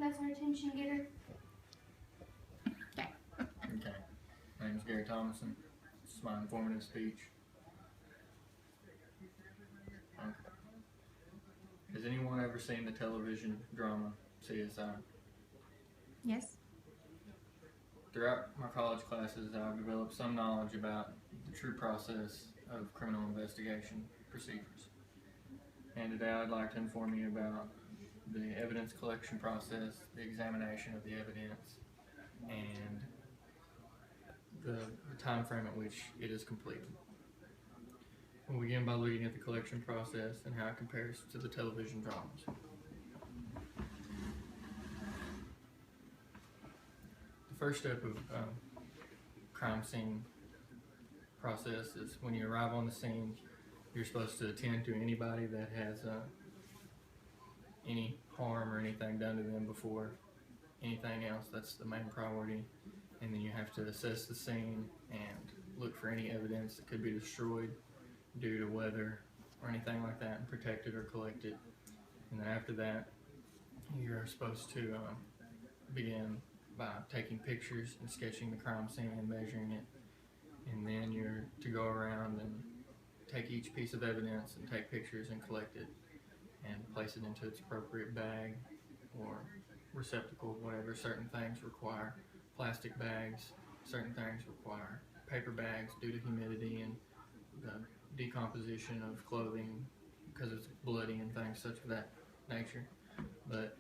That's our attention getter. Okay. Okay. My name's Gary Thomason. This is my informative speech. Okay. Has anyone ever seen the television drama CSI? Yes. Throughout my college classes, I've developed some knowledge about the true process of criminal investigation procedures. And today I'd like to inform you about the evidence collection process, the examination of the evidence, and the time frame at which it is completed. We'll begin by looking at the collection process and how it compares to the television dramas. The first step of crime scene process is when you arrive on the scene, you're supposed to attend to anybody that has any harm or anything done to them before anything else. That's the main priority. And then you have to assess the scene and look for any evidence that could be destroyed due to weather or anything like that and protect it or collect it. And then after that, you're supposed to begin by taking pictures and sketching the crime scene and measuring it. And then you're to go around and take each piece of evidence and take pictures and collect it and place it into its appropriate bag or receptacle, whatever. Certain things require plastic bags, certain things require paper bags due to humidity and the decomposition of clothing because it's bloody and things such of that nature. But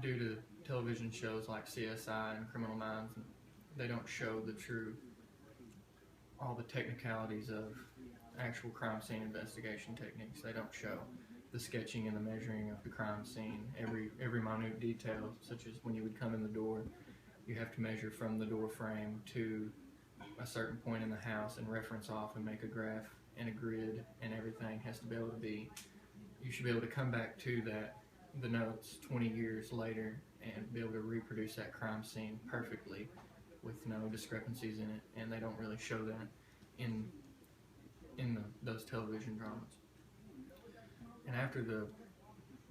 due to television shows like CSI and Criminal Minds, they don't show all the technicalities of actual crime scene investigation techniques. They don't show the sketching and the measuring of the crime scene, every minute detail, such as when you would come in the door, you have to measure from the door frame to a certain point in the house and reference off and make a graph and a grid, and everything has to be able to be, you should be able to come back to the notes 20 years later and be able to reproduce that crime scene perfectly with no discrepancies in it, and they don't really show that in those television dramas. And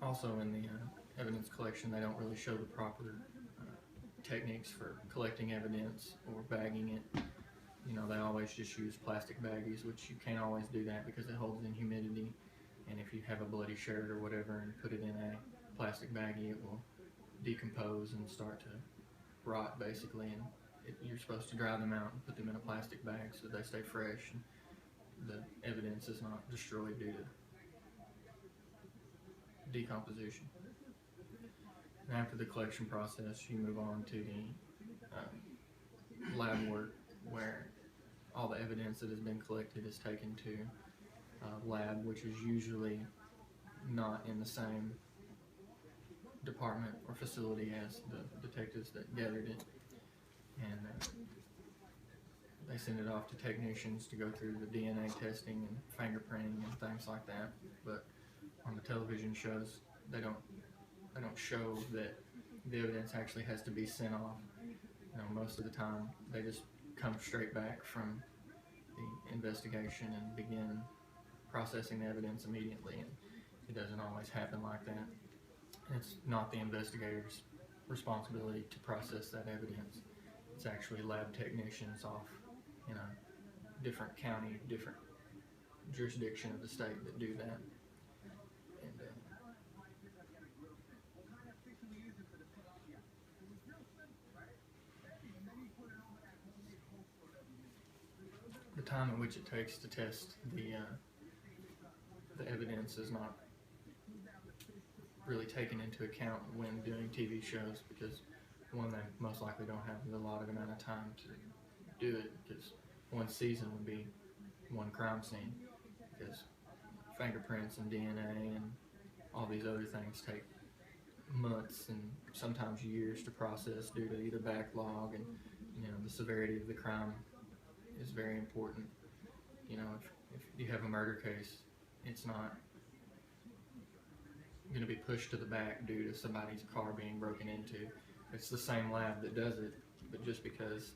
also in the evidence collection, they don't really show the proper techniques for collecting evidence or bagging it. You know, they always just use plastic baggies, which you can't always do that because it holds in humidity. And if you have a bloody shirt or whatever and put it in a plastic baggie, it will decompose and start to rot basically. And you're supposed to dry them out and put them in a plastic bag so they stay fresh and the evidence is not destroyed due to decomposition. And after the collection process, you move on to the lab work, where all the evidence that has been collected is taken to a lab, which is usually not in the same department or facility as the detectives that gathered it. And they send it off to technicians to go through the DNA testing and fingerprinting and things like that. But on the television shows, they don't show that the evidence actually has to be sent off. You know, most of the time they just come straight back from the investigation and begin processing the evidence immediately, and it doesn't always happen like that. It's not the investigator's responsibility to process that evidence. It's actually lab technicians off in a different county, different jurisdiction of the state that do that. And the time in which it takes to test the evidence is not really taken into account when doing TV shows, because one, they most likely don't have the allotted amount of time to do it, because one season would be one crime scene, because fingerprints and DNA and all these other things take months and sometimes years to process due to either backlog, and you know, the severity of the crime is very important. You know, if you have a murder case, it's not going to be pushed to the back due to somebody's car being broken into. It's the same lab that does it, but just because,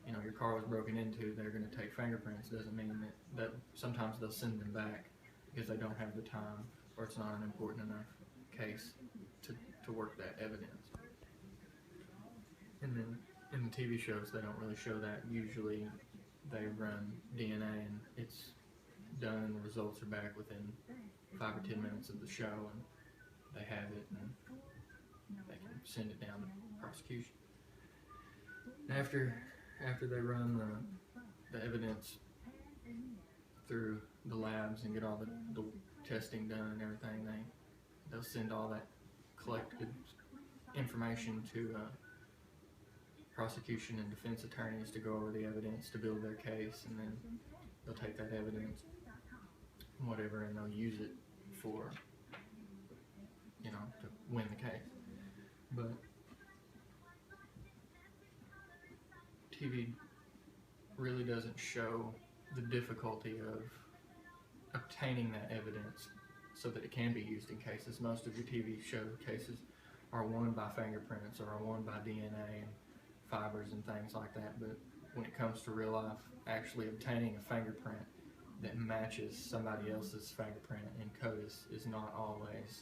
you know, your car was broken into, they're going to take fingerprints doesn't mean that sometimes they'll send them back because they don't have the time or it's not an important enough case to work that evidence. And then in the TV shows, they don't really show that. Usually they run DNA and it's done and the results are back within 5 or 10 minutes of the show, and they have it and they can send it down to prosecution. After they run the evidence through the labs and get all the testing done and everything, they'll send all that collected information to prosecution and defense attorneys to go over the evidence to build their case, and then they'll take that evidence, whatever, and they'll use it for, to win the case. But TV really doesn't show the difficulty of obtaining that evidence so that it can be used in cases. Most of your TV show cases are won by fingerprints or are won by DNA and fibers and things like that, but when it comes to real life, actually obtaining a fingerprint that matches somebody else's fingerprint in CODIS is not always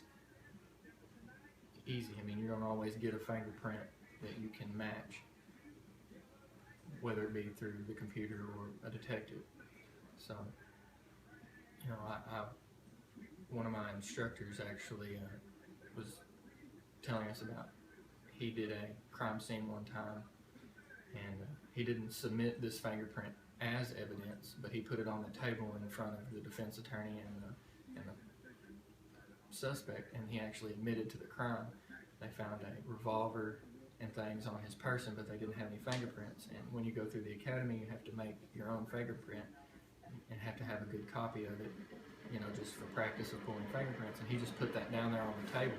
easy. I mean, you don't always get a fingerprint that you can match, whether it be through the computer or a detective. So, one of my instructors actually was telling us about, he did a crime scene one time, and he didn't submit this fingerprint as evidence, but he put it on the table in front of the defense attorney and the suspect, and he actually admitted to the crime. They found a revolver and things on his person, but they didn't have any fingerprints. And when you go through the academy, you have to make your own fingerprint and have to have a good copy of it, just for practice of pulling fingerprints. And he just put that down there on the table,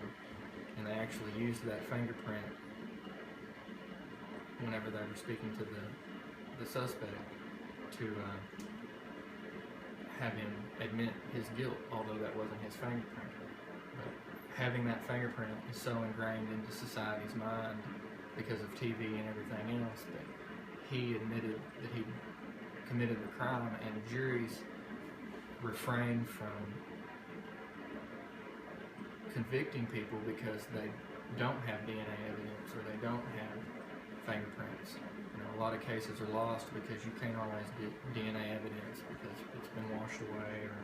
and they actually used that fingerprint whenever they were speaking to the suspect to have him admit his guilt, although that wasn't his fingerprint. But having that fingerprint is so ingrained into society's mind because of TV and everything else that he admitted that he committed the crime, and juries refrain from convicting people because they don't have DNA evidence or they don't have fingerprints. A lot of cases are lost because you can't always get DNA evidence because it's been washed away, or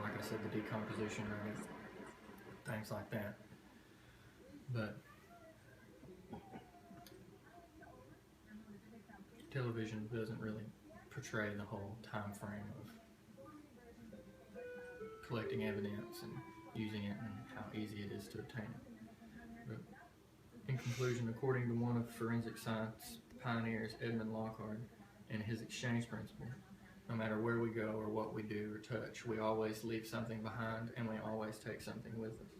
like I said, the decomposition rate, things like that. But television doesn't really portray the whole time frame of collecting evidence and using it and how easy it is to obtain it. But in conclusion, according to one of forensic science pioneers, Edmund Lockhart, and his exchange principle, no matter where we go or what we do or touch, we always leave something behind, and we always take something with us.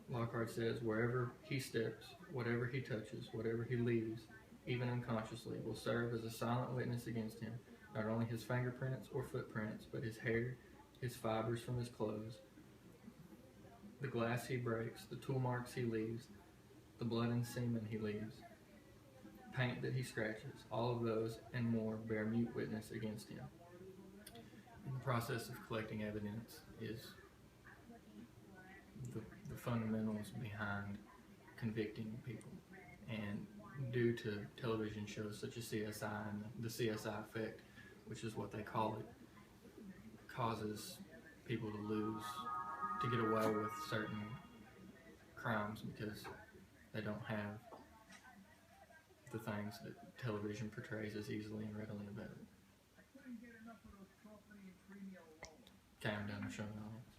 Lockhart says, wherever he steps, whatever he touches, whatever he leaves, even unconsciously, will serve as a silent witness against him, not only his fingerprints or footprints, but his hair, his fibers from his clothes, the glass he breaks, the tool marks he leaves, the blood and semen he leaves, paint that he scratches, all of those and more bear mute witness against him. And the process of collecting evidence is the fundamentals behind convicting people. And due to television shows such as CSI and the CSI Effect, which is what they call it, causes people to get away with certain crimes because they don't have the things that television portrays as easily and readily available. Okay, I'm done. I'm showing the audience.